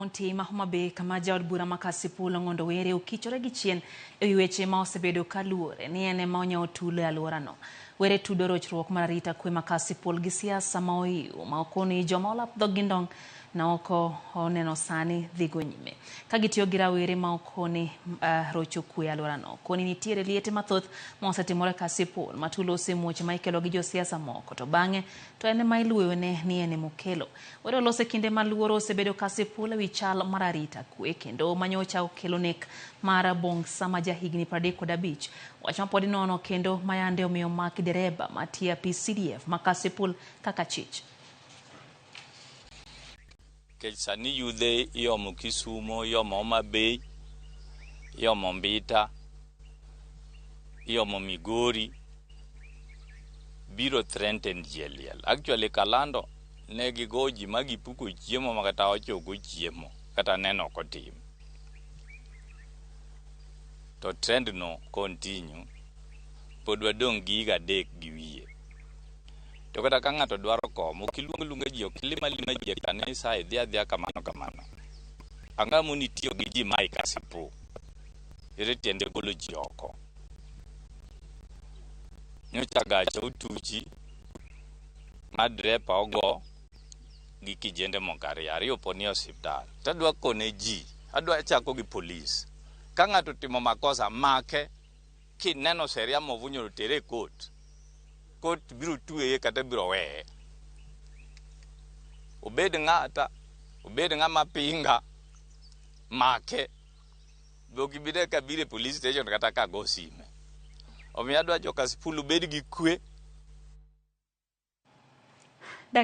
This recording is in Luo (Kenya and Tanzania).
Kaunti ma Homa Bay kama jaod bura ma Kasipul Ong'ondo Were okichore gi chien e weche ma osebedo kaluore ni en ema onyawo tulo e alworano. Were tudo rochruok mar arita kwe ma Kasipul gi siasa ma oiw ma okoni joma olap dhogi ndong' na oko oneno sani dhigo nyime. Ka gitiyo gi rawere ma okoni rocho kwe e alworano. Koni nitiere liete mathoth ma osetimore Kasipul ma tulo osemuoche ma ikelo gi josiasa moko to bang'e to en ema iluwone ni en mokelo. Were olose kinde ma luoro osebedo Kasipul ewi chal mar arita kwe kendo manyocha okelo nek mar Bongsa ma jahigni 35. Wach ma pod inono kendo mayande omiyo mak dereba matia PCDF ma Kasipul kaka chich. Sani yudhe yomo Kisumo, yomo Homa Bay, yomo Mbita, yomo Migori, biro threaten jeliel. Actually kalando negi goji magi puko chiemo makata ochoko chiemo kata neno kotim. To trend no continue pod wadong' gi higa 3 gi wiye. To kata ka ng'ato dwaro komo kiluonga ji okilima lima ji kanisa idhia kamano. Ang'amo ni tiyo gi ji mai Kasipul. Ere tiende golo ji oko. Nyocha gacha utuchi madrepa ogo gi kijende mokari ariyo poni osiptal. Tadwa kone ji, adwa chako gi polis. Ka ng'ato timo makosa make kineno sheria movunyo tere court. Kot biro tueye kata biro weye. Obed ng'ama pinga make bogibide kabire police station kata ka go sime. Omiyo adwa jo Kasipul obed gi kwe